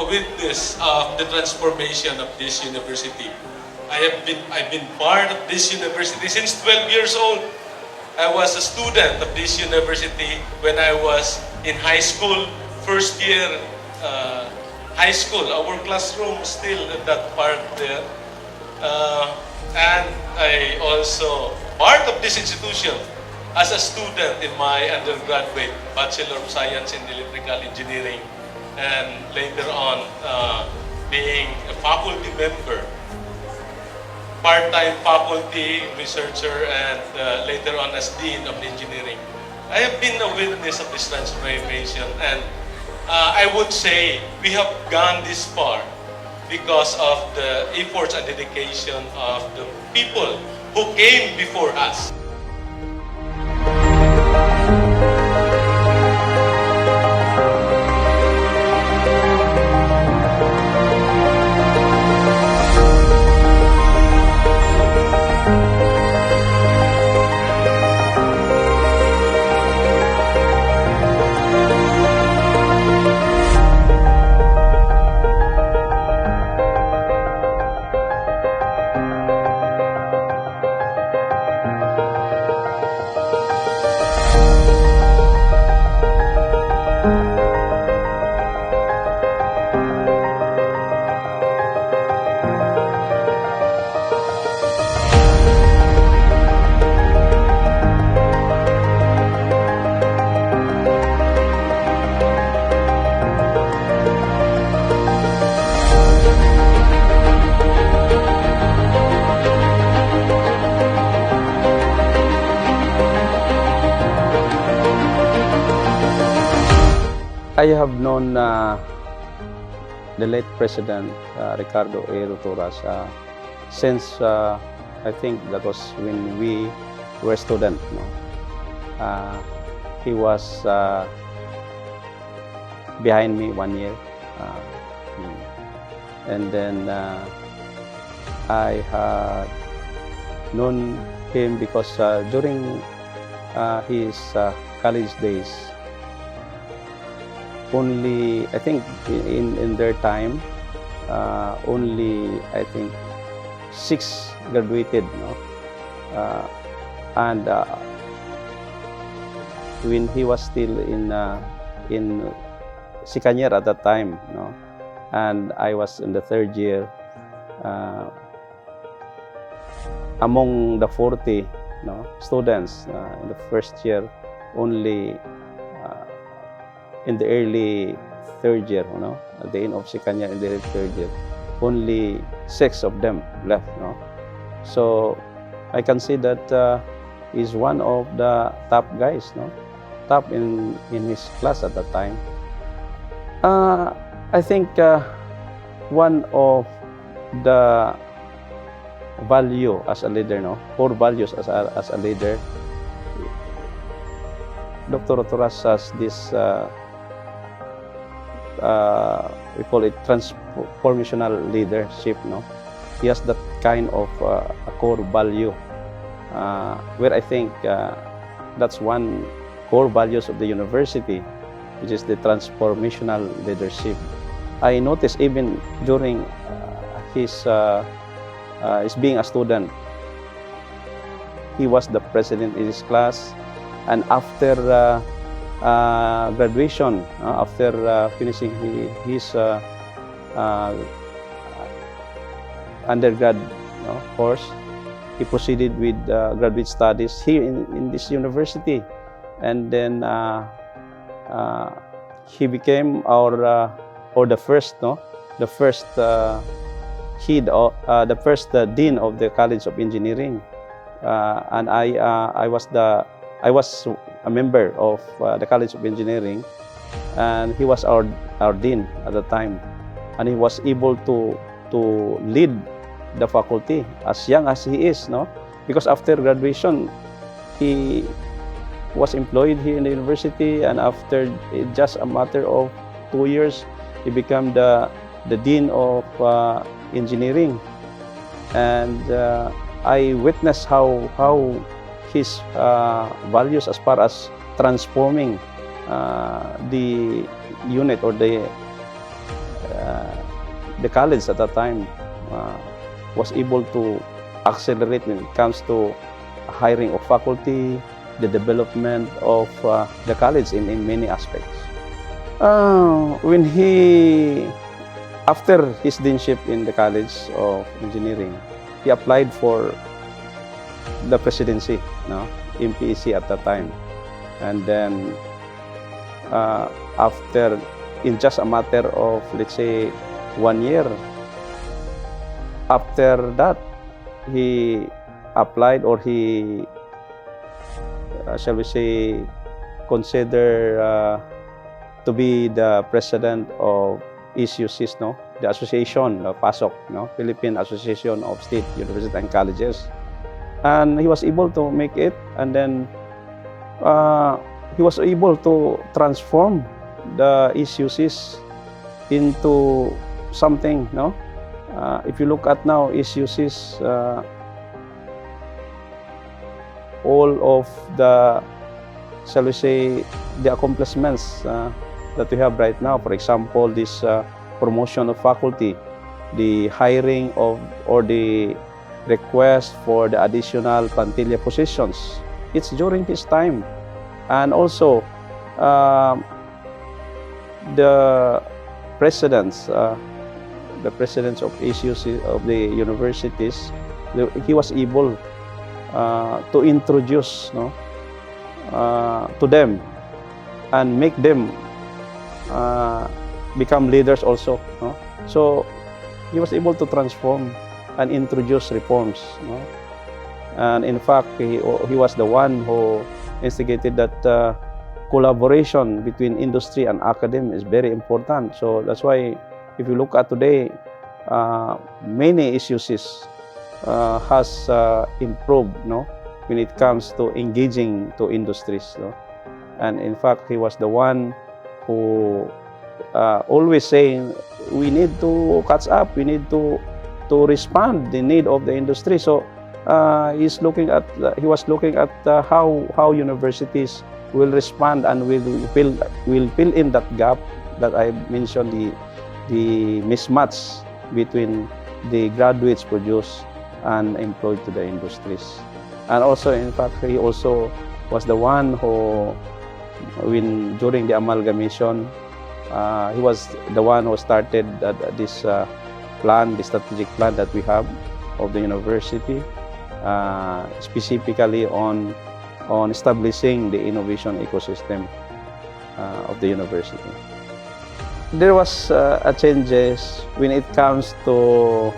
witness of the transformation of this university. I've been part of this university since 12 years old. I was a student of this university when I was in high school, first year high school. Our classroom still at that part there. And I also part of this institution as a student in my undergraduate Bachelor of Science in Electrical Engineering, and later on being a faculty member, part-time faculty researcher, and later on as Dean of Engineering. I have been a witness of this transformation, and I would say we have gone this far because of the efforts and dedication of the people who came before us. I have known the late President Ricardo E. Rotoras since I think that was when we were students. He was behind me 1 year, and then I had known him because during his college days, only I think in their time, only I think 6 graduated, and when he was still in second year at that time, and I was in the 3rd year. Among the 40 students in the 1st year, only in the early 3rd year, at the end of second year, in the early 3rd year, only 6 of them left. So I can say that he's one of the top guys, top in his class at that time. I think one of the value as a leader, core values as a leader, Dr. Rotoras has this we call it transformational leadership. He has that kind of a core value, where I think that's one core values of the university, which is the transformational leadership. I noticed even during his being a student, he was the president in his class, and after graduation, after finishing his undergrad course, he proceeded with graduate studies here in this university, and then he became the first head, the first dean of the College of Engineering, and I was a member of the College of Engineering, and he was our dean at the time, and he was able to lead the faculty as young as he is, because after graduation he was employed here in the university, and after just a matter of 2 years he became the dean of engineering, and I witnessed how his values as far as transforming the unit or the the college at that time was able to accelerate when it comes to hiring of faculty, the development of the college in many aspects. When after his deanship in the College of Engineering, he applied for the presidency, MPEC at that time. And then after, in just a matter of, let's say, 1 year, after that, he applied, or he, shall we say, consider to be the president of ECUCIS, the association of PASOK, Philippine Association of State Universities and Colleges. And he was able to make it, and then he was able to transform the ECUCIS into something, if you look at now, ECUCIS, all of the, shall we say, the accomplishments that we have right now. For example, this promotion of faculty, the hiring of, or the request for the additional plantilla positions. It's during his time. And also, the presidents of issues of the universities, he was able to introduce to them and make them become leaders also. So he was able to transform and introduce reforms. And in fact, he was the one who instigated that collaboration between industry and academia is very important. So that's why, if you look at today, many issues has improved, when it comes to engaging to industries. And in fact, he was the one who always saying, we need to catch up, we need to respond the need of the industry. So he was looking at how universities will respond and will fill in that gap that I mentioned, the mismatch between the graduates produced and employed to the industries. And also, in fact, he also was the one who, during the amalgamation, he was the one who started this plan, the strategic plan that we have of the university, specifically on establishing the innovation ecosystem of the university. There was a changes when it comes to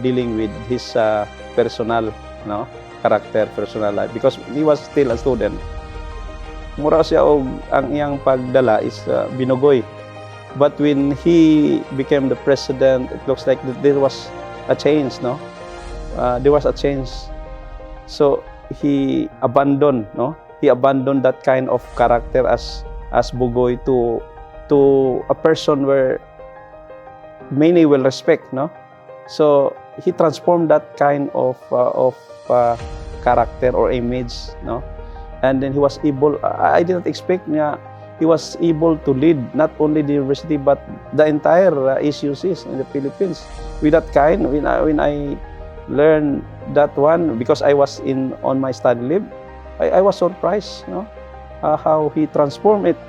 dealing with his personal character, personal life, because he was still a student. Mura siya og ang iyang pagdala is binugoy. But when he became the president, it looks like there was a change, there was a change. So he abandoned, he abandoned that kind of character as bugoy to a person where many will respect, So he transformed that kind of character or image, And then he was able, I didn't expect niya, he was able to lead not only the university but the entire ECUCIS in the Philippines. With that kind, when I learned that one, because I was on my study leave, I was surprised, how he transformed it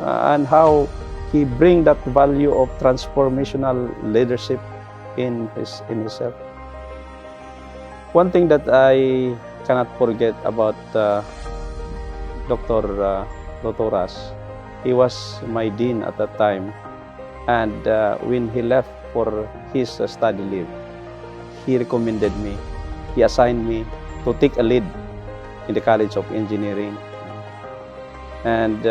and how he bring that value of transformational leadership in himself. One thing that I cannot forget about Dr. Rotoras, he was my dean at that time, and when he left for his study leave, he recommended me, he assigned me to take a lead in the College of Engineering, and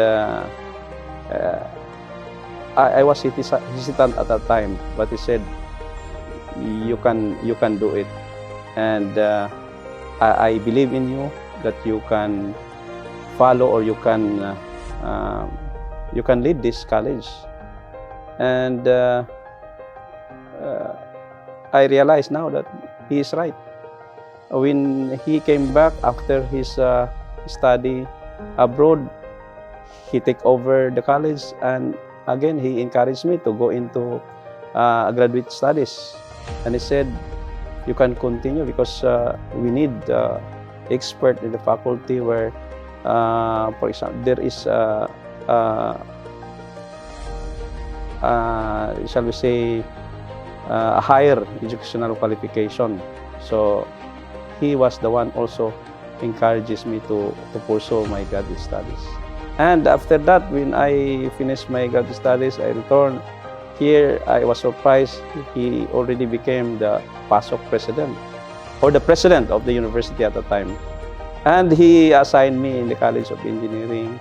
I was hesitant at that time, but he said, you can do it, and I believe in you that you can follow, or you can lead this college. And I realize now that he is right. When he came back after his study abroad, he took over the college, and again he encouraged me to go into graduate studies. And he said, you can continue because we need expert in the faculty where, for example, there is shall we say, a higher educational qualification. So he was the one also encourages me to pursue my graduate studies. And after that, when I finished my graduate studies, I returned here. I was surprised he already became the PASOK president, or the president of the university at the time. And he assigned me in the College of Engineering.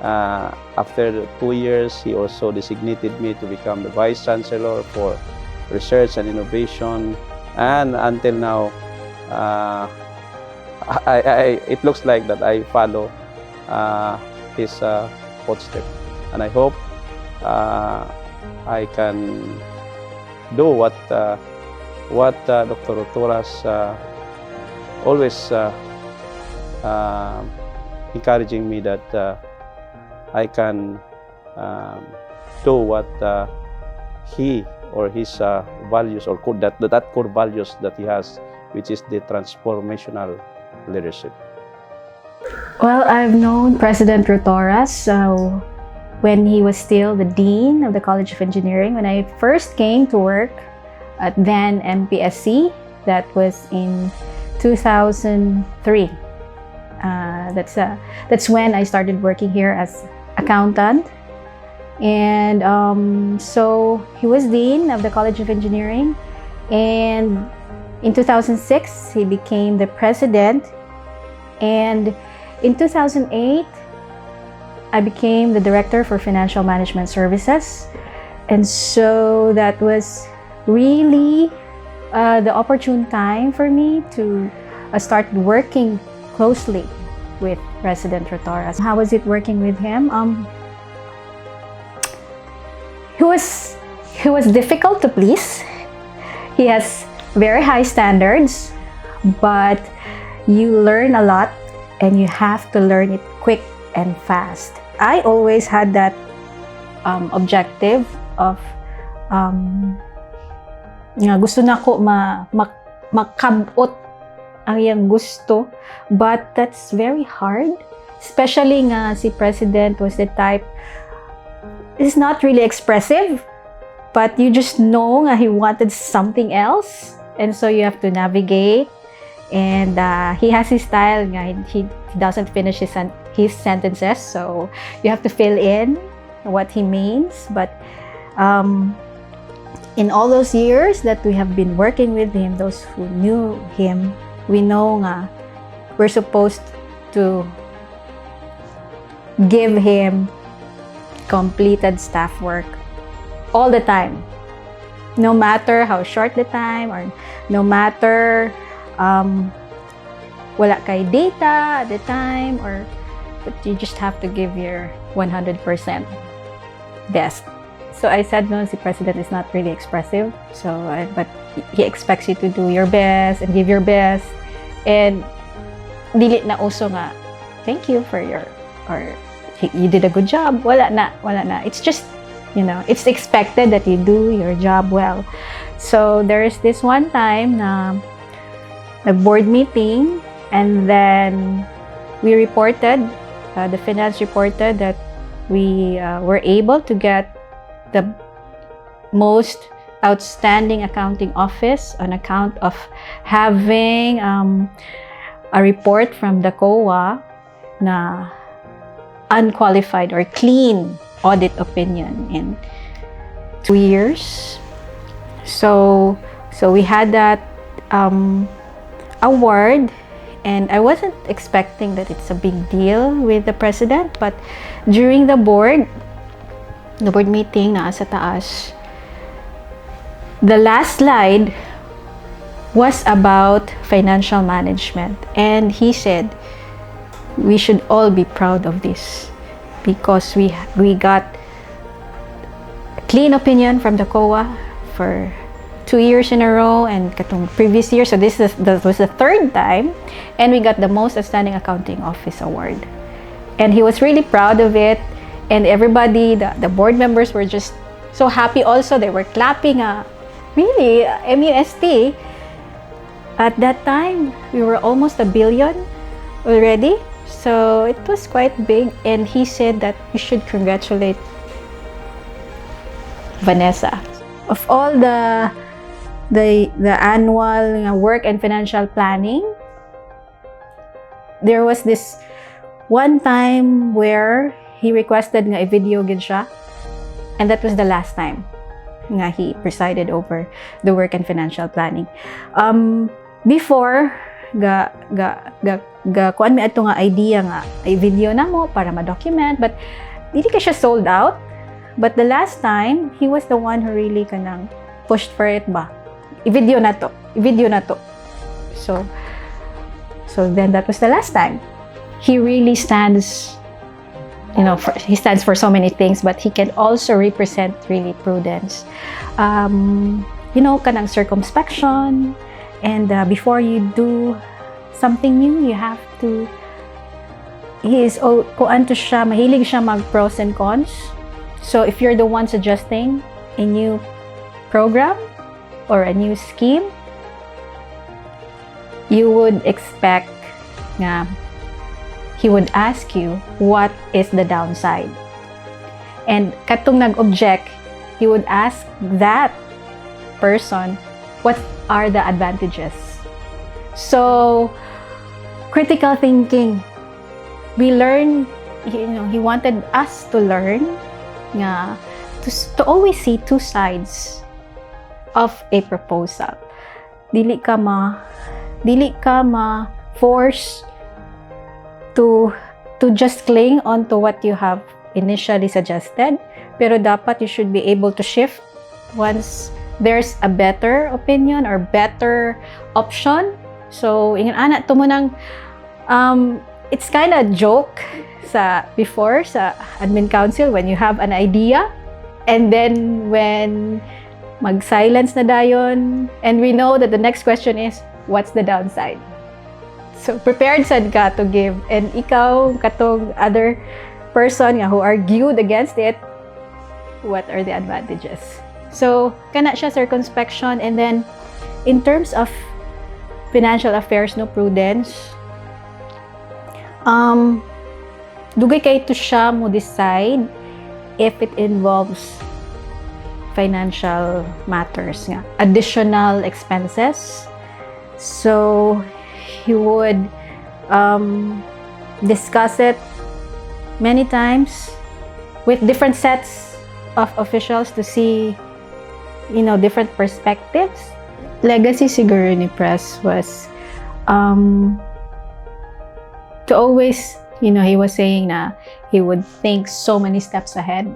After 2 years, he also designated me to become the Vice Chancellor for Research and Innovation. And until now, it looks like that I follow his footsteps. And I hope I can do what Dr. Rotoras always encouraging me, that I can do what he or his values, or that core values that he has, which is the transformational leadership. Well, I've known President Rotoras when he was still the Dean of the College of Engineering. When I first came to work at then MPSC, that was in 2003. That's when I started working here as accountant. And so he was Dean of the College of Engineering. And in 2006, he became the President. And in 2008, I became the Director for Financial Management Services. And so that was really the opportune time for me to start working closely with President Rotoras. How was it working with him? He was difficult to please. He has very high standards, but you learn a lot and you have to learn it quick and fast. I always had that objective of gusto na ko makabot ang iyang gusto, but that's very hard, especially nga si President was the type, is not really expressive, but you just know nga he wanted something else, and so you have to navigate. And he has his style nga, he doesn't finish his sentences, so you have to fill in what he means. But in all those years that we have been working with him, those who knew him, we know nga we're supposed to give him completed staff work all the time, no matter how short the time, or no matter wala kay data at the time, but you just have to give your 100% best. So I said, no, the President is not really expressive, but he expects you to do your best and give your best. And dili na uso nga, thank you for your, or you did a good job. Wala na. It's just, it's expected that you do your job well. So there is this one time na board meeting, and then we reported, the finance reported that we were able to get the most outstanding accounting office on account of having a report from the COA na unqualified or clean audit opinion in 2 years. So we had that award, and I wasn't expecting that it's a big deal with the President, but during the board meeting na sa taas, the last slide was about financial management, and he said we should all be proud of this because we got clean opinion from the COA for 2 years in a row, and katong previous year, so this was the third time, and we got the most outstanding accounting office award, and he was really proud of it. And everybody, the board members were just so happy also. They were clapping. Really, MUST. At that time, we were almost 1 billion already. So it was quite big. And he said that we should congratulate Vanessa. Of all the annual work and financial planning, there was this one time where he requested nga i-video gid siya, and that was the last time nga he presided over the work and financial planning. Before kuan mi adto nga idea nga i-video na mo para ma-document, but dili ka siya sold out. But the last time, he was the one who really kanang pushed for it ba. I-video na to. So then that was the last time. He really stands, he stands for so many things, but he can also represent really prudence. Kanang circumspection, and before you do something new, you have to, mahilig siya mag pros and cons. So if you're the one suggesting a new program or a new scheme, you would expect nga he would ask you what is the downside. And katong nag-object, he would ask that person what are the advantages. So critical thinking, we learn, he wanted us to learn nga to always see two sides of a proposal. Dili ka ma force to just cling on to what you have initially suggested, pero dapat you should be able to shift once there's a better opinion or better option. So ingon ana to mo nang it's kind of joke before sa admin council when you have an idea, and then when mag-silence na dayon, and we know that the next question is, what's the downside? So prepared sad ka to give, and ikaw katong other person nga who argued against it, what are the advantages? So kana siya circumspection. And then in terms of financial affairs, no prudence, dugay kay to siya mo decide if it involves financial matters nga, additional expenses. So he would discuss it many times with different sets of officials to see different perspectives. Legacy siguro ni Press was to always, he was saying na he would think so many steps ahead.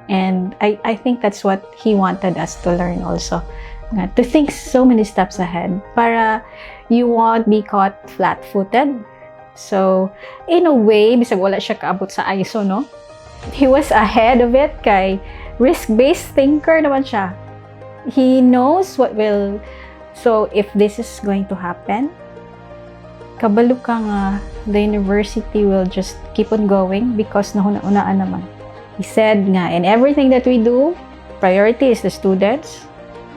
And I think that's what he wanted us to learn also. To think so many steps ahead para you won't be caught flat-footed. So, in a way, bisag wala siya kaabot sa ISO, no? He was ahead of it kay risk-based thinker naman siya. He knows what will... So, if this is going to happen, kabalo ka nga, the university will just keep on going because nahuna-unaan naman. He said nga, in everything that we do, priority is the students,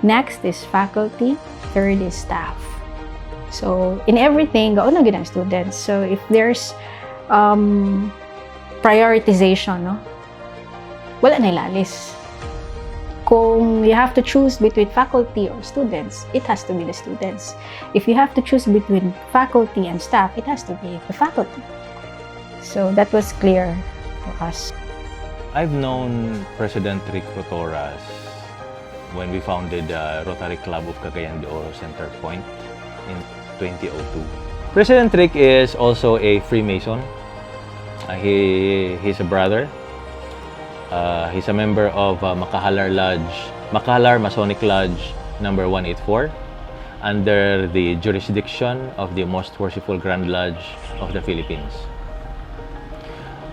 next is faculty, third is staff. So, in everything, gauna gid ang students. So, if there's prioritization, no? Wala na ilalis. Kung you have to choose between faculty or students, it has to be the students. If you have to choose between faculty and staff, it has to be the faculty. So that was clear to us. I've known President Rick Rotoras when we founded the Rotary Club of Cagayan de Oro Center Point in 2002. President Rick is also a Freemason. He's a brother. He's a member of Makahalar Masonic Lodge number 184 under the jurisdiction of the Most Worshipful Grand Lodge of the Philippines.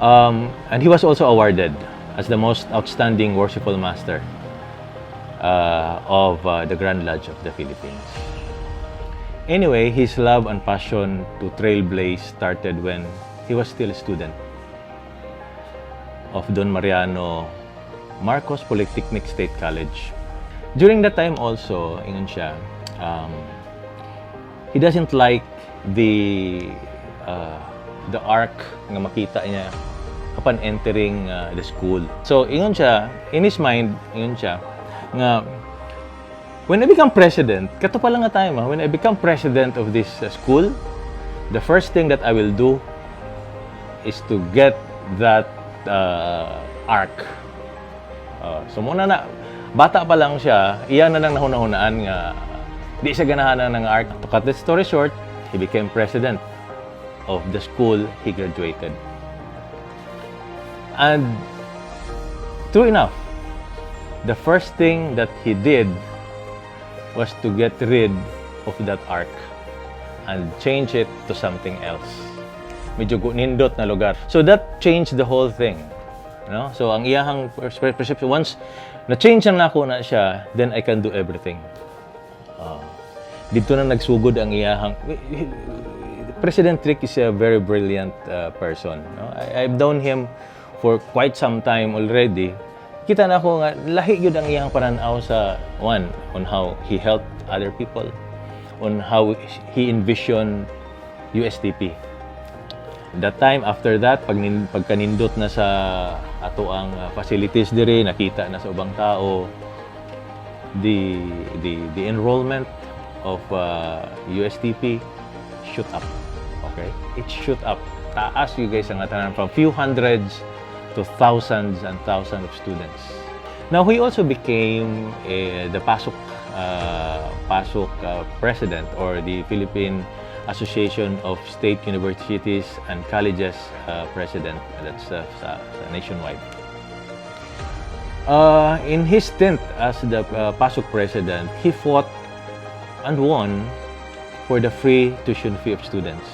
And he was also awarded as the most outstanding worshipful master of the Grand Lodge of the Philippines. Anyway, his love and passion to Trailblaze started when he was still a student of Don Mariano Marcos Polytechnic State College. During that time also, ingon siya, he doesn't like the arc nga makita niya upon entering the school. So, ingon siya, in his mind, ingon siya, nga, when I become president, kato pa lang nga tayo, when I become president of this school, the first thing that I will do is to get that arc. So, muna na, bata pa lang siya, iyan na nang nahuna-hunaan nga, di siya ganahan ng arc. To cut the story short, he became president of the school he graduated. And true enough, the first thing that he did was to get rid of that arc and change it to something else. Medyo nindot na lugar. So that changed the whole thing. No? So ang iyahang perception, once na-change na ako na siya, then I can do everything. Dito na nagsugod ang iyahang... President Rick is a very brilliant person. No? I've known him for quite some time already. Kita na ako nga, lahi yun ang iyang pananaw sa, one, on how he helped other people, on how he envisioned USTP. That time, after that, pagkanindot na sa ato ang facilities diri, nakita na sa ubang tao, the enrollment of USTP shoot up. Okay? It shoot up. Taas you guys ang atanan from few hundreds to thousands and thousands of students. Now, he also became the PASOK president, or the Philippine Association of State Universities and Colleges president. That's nationwide. In his stint as the PASOK president, he fought and won for the free tuition fee of students.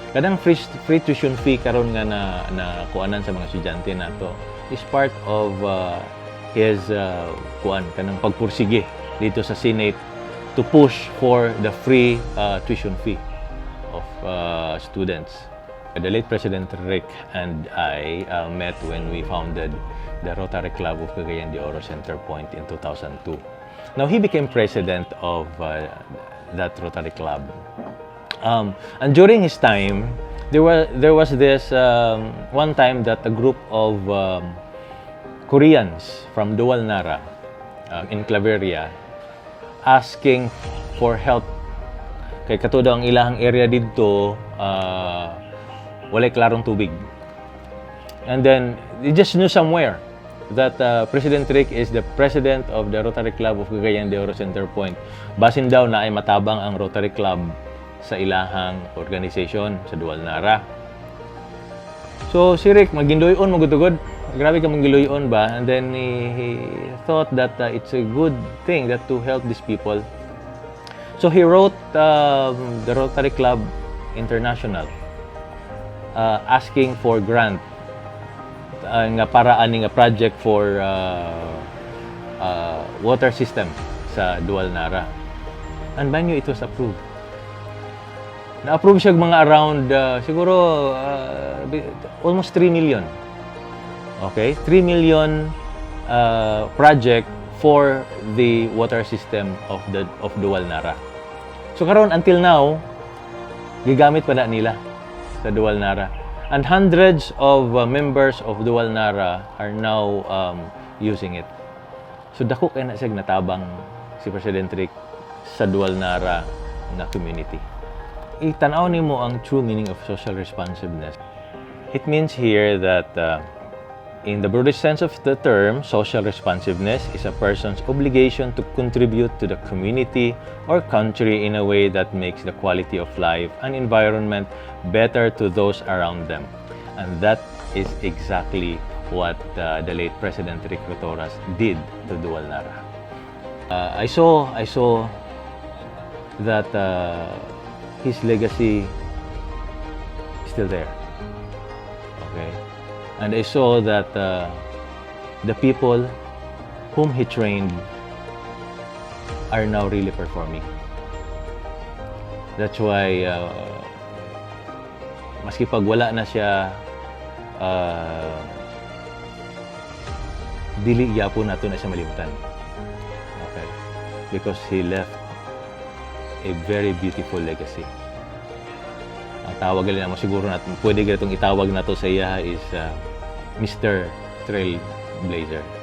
Kadang free tuition fee karon nga na kuanan sa mga estudyante nato is part of his kanang pagpursige dito sa Senate to push for the free tuition fee of students. The late President Rick and I met when we founded the Rotary Club of Cagayan de Oro Center Point in 2002. Now, he became president of that Rotary Club. And during his time, there was this one time that a group of Koreans from Dual Nara in Claveria asking for help. Kay katudo ang ilahang area dito, walay klarong tubig. And then, they just knew somewhere that President Rick is the president of the Rotary Club of Cagayan de Oro Center Point. Basin daw na ay matabang ang Rotary Club sa ilahang organization sa Dual Nara. So si Rick magindoyon magutugod. Grabe ka magiloyon ba? And then he thought that it's a good thing that to help these people. So he wrote the Rotary Club International asking for grant nga para ani nga project for water system sa Dual Nara. And mind you, it was approved. Na-approve siya mga around siguro almost 3 million. Okay? 3 million project for the water system of Dual Nara. So karon until now, gigamit pa na nila sa Dual Nara. And hundreds of members of Dual Nara are now using it. So dako kay na siya natabang si President Rick sa Dual Nara na community. Itanaw nimo ang true meaning of social responsiveness. It means here that in the broadest sense of the term, social responsiveness is a person's obligation to contribute to the community or country in a way that makes the quality of life and environment better to those around them. And that is exactly what the late President Rick Rotoras did to Dual Nara. I saw that his legacy is still there. Okay? And I saw that the people whom he trained are now really performing. That's why maski pag wala na siya dili gyapon nato na siya malimutan. Okay? Because he left a very beautiful legacy. Ang tawag gali naman siguro natin, pwede gali itong itawag nato sa iya is Mr. Trailblazer.